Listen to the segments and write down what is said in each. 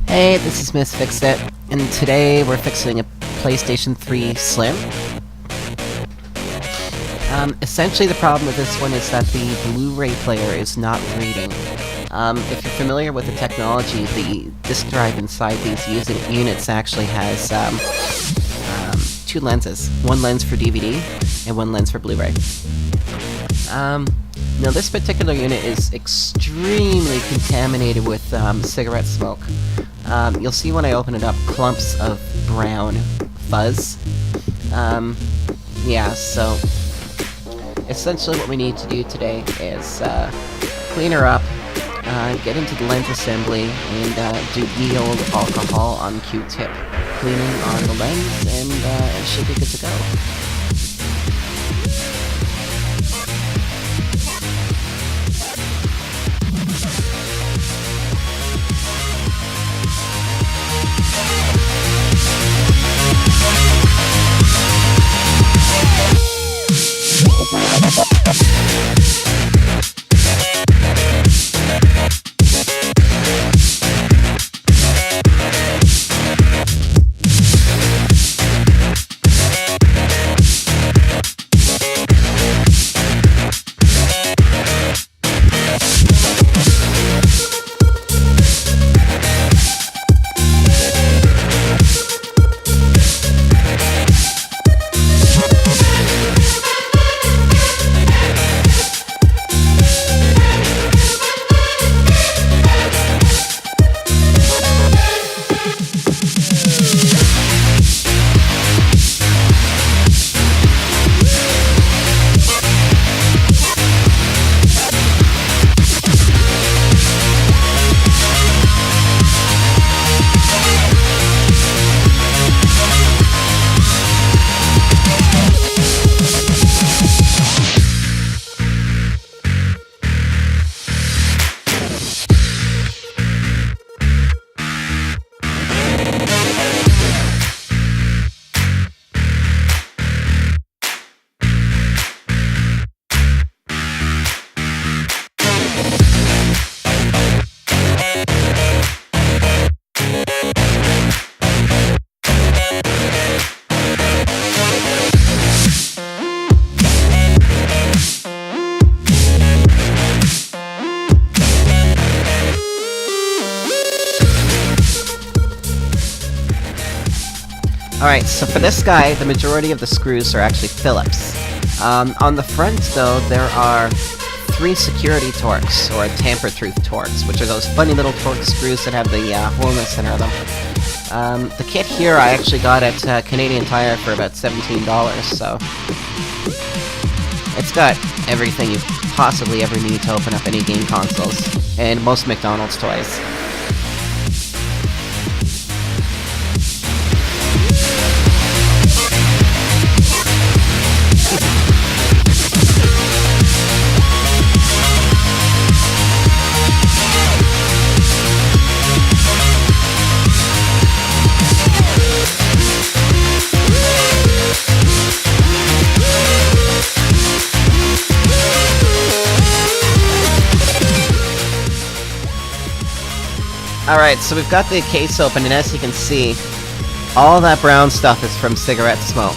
Hey, this is Ms.Fixit, and today we're fixing a PlayStation 3 Slim. Essentially the problem with this one is that the Blu-ray player is not reading. If you're familiar with the technology, the disk drive inside these units actually has two lenses. One lens for DVD, and one lens for Blu-ray. Now this particular unit is extremely contaminated with cigarette smoke. You'll see when I open it up, clumps of brown fuzz. Yeah, so essentially what we need to do today is clean her up, get into the lens assembly, and do the old alcohol on Q-tip cleaning on the lens, and it should be good to go. Alright, so for this guy, the majority of the screws are actually Phillips. On the front, though, there are 3 security Torx, or tamper-proof Torx, which are those funny little Torx screws that have the hole in the center of them. The kit here I actually got at Canadian Tire for about $17, so it's got everything you possibly ever need to open up any game consoles, and most McDonald's toys. Alright, so we've got the case open, and as you can see, all that brown stuff is from cigarette smoke.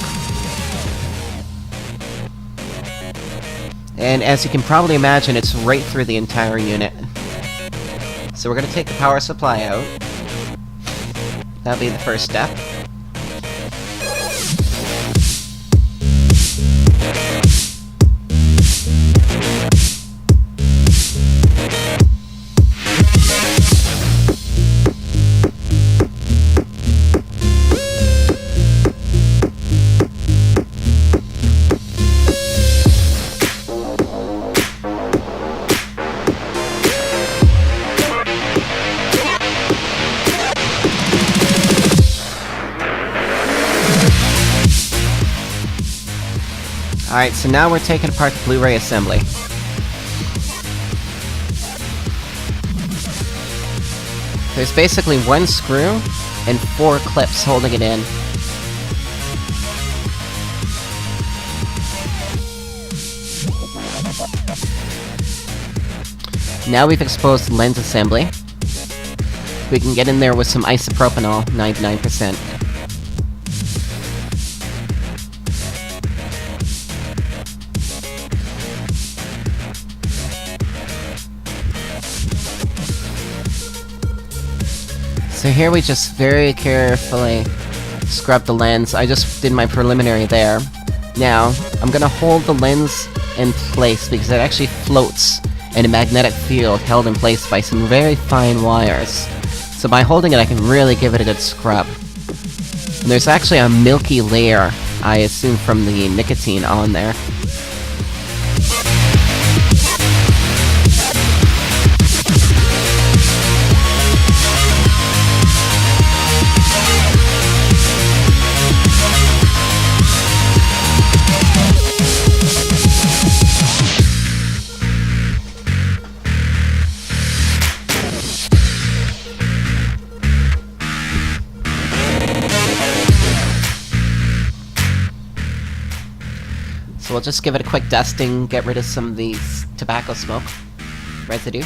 And as you can probably imagine, it's right through the entire unit. So we're going to take the power supply out. That'll be the first step. Alright, so now we're taking apart the Blu-ray assembly. There's basically 1 screw and 4 clips holding it in. Now we've exposed the lens assembly. We can get in there with some isopropanol, 99%. So here we just very carefully scrub the lens. I just did my preliminary there. Now, I'm gonna hold the lens in place because it actually floats in a magnetic field held in place by some very fine wires. So by holding it, I can really give it a good scrub. And there's actually a milky layer, I assume from the nicotine on there. So we'll just give it a quick dusting, get rid of some of these tobacco smoke residue.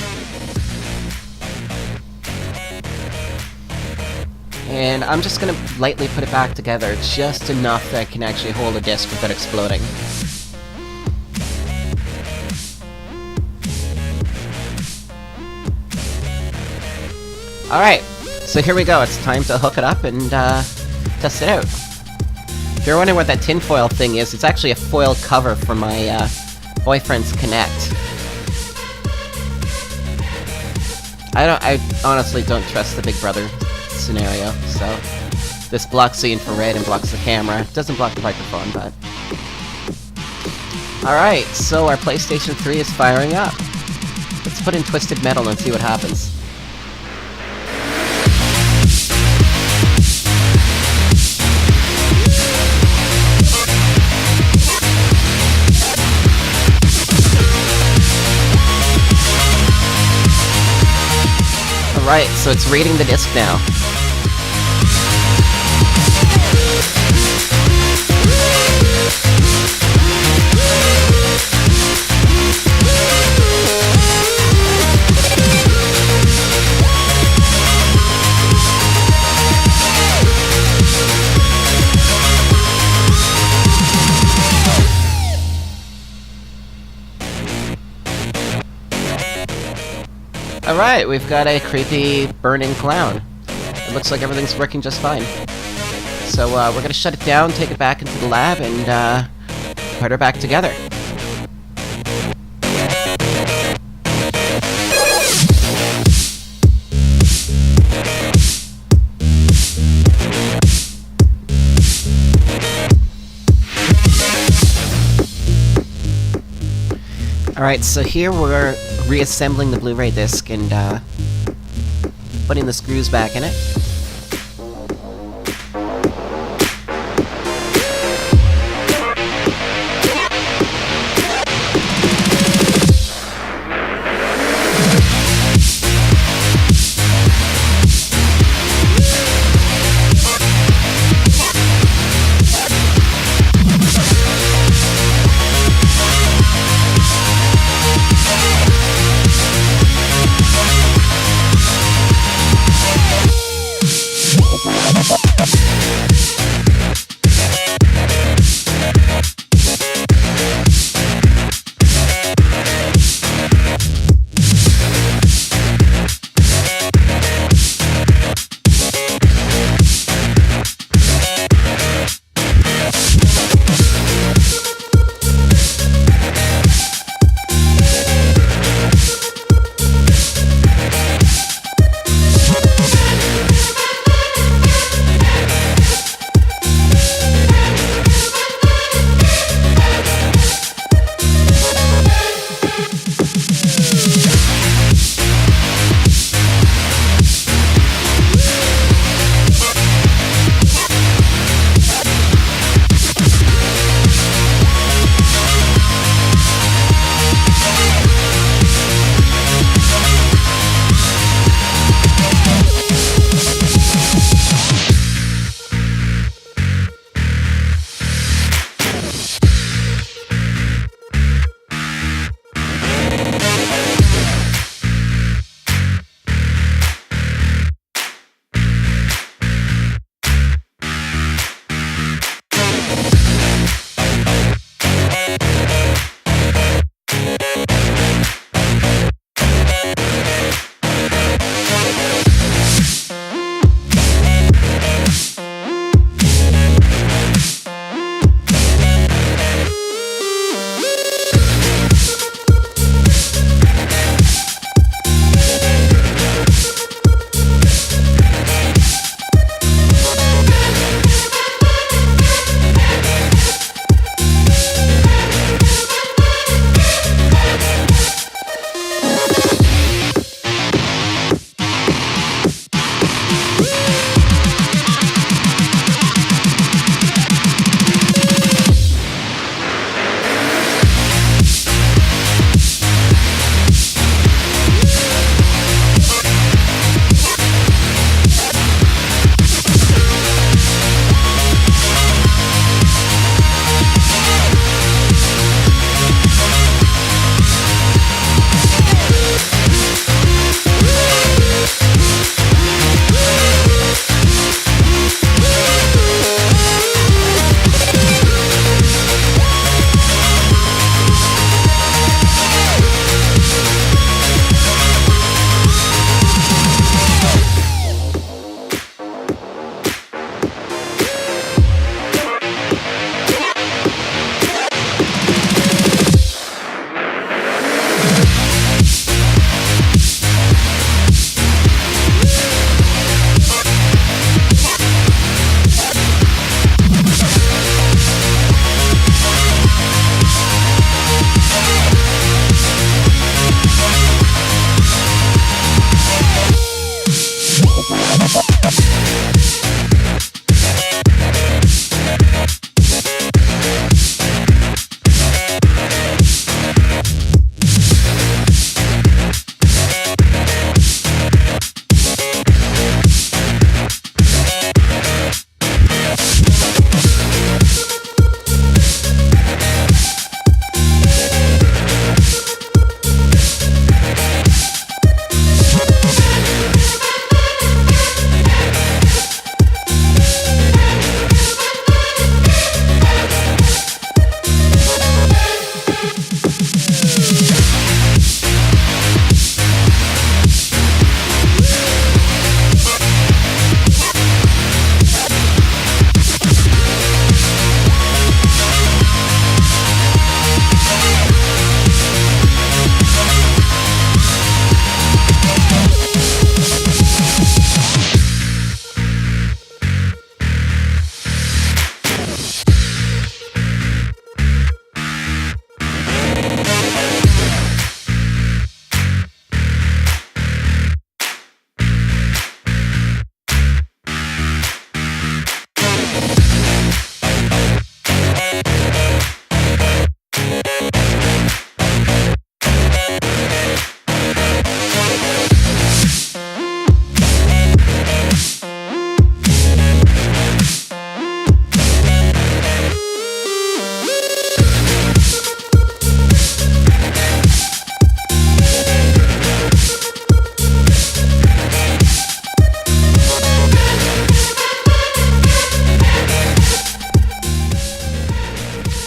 And I'm just gonna lightly put it back together, just enough that I can actually hold a disc without exploding. Alright, so here we go, it's time to hook it up and test it out. If you're wondering what that tinfoil thing is, it's actually a foil cover for my boyfriend's Kinect. I honestly don't trust the Big Brother scenario, so this blocks the infrared and blocks the camera. It doesn't block the microphone, but... Alright, so our PlayStation 3 is firing up. Let's put in Twisted Metal and see what happens. Alright, so it's reading the disc now. Alright, we've got a creepy burning clown. It looks like everything's working just fine. So we're gonna shut it down, take it back into the lab, and put her back together. Alright, so here we're reassembling the Blu-ray disc and putting the screws back in it.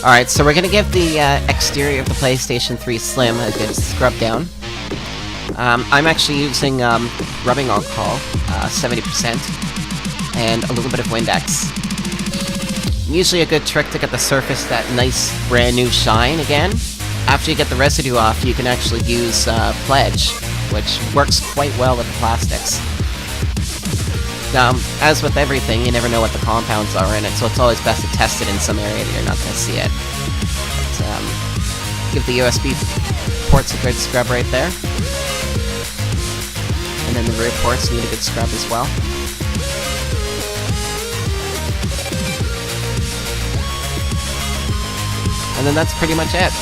Alright, so we're gonna give the exterior of the PlayStation 3 Slim a good scrub down. I'm actually using rubbing alcohol, 70%, and a little bit of Windex. Usually a good trick to get the surface that nice brand new shine again. After you get the residue off, you can actually use Pledge, which works quite well with the plastics. As with everything, you never know what the compounds are in it, so it's always best to test it in some area that you're not going to see it. But, give the USB ports a good scrub right there. And then the rear ports need a good scrub as well. And then that's pretty much it.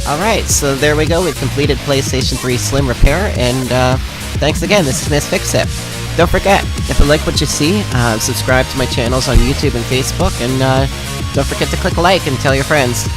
Alright, so there we go, we've completed PlayStation 3 Slim repair, and thanks again, this is Ms.Fixit. Don't forget, if you like what you see, subscribe to my channels on YouTube and Facebook, and don't forget to click like and tell your friends.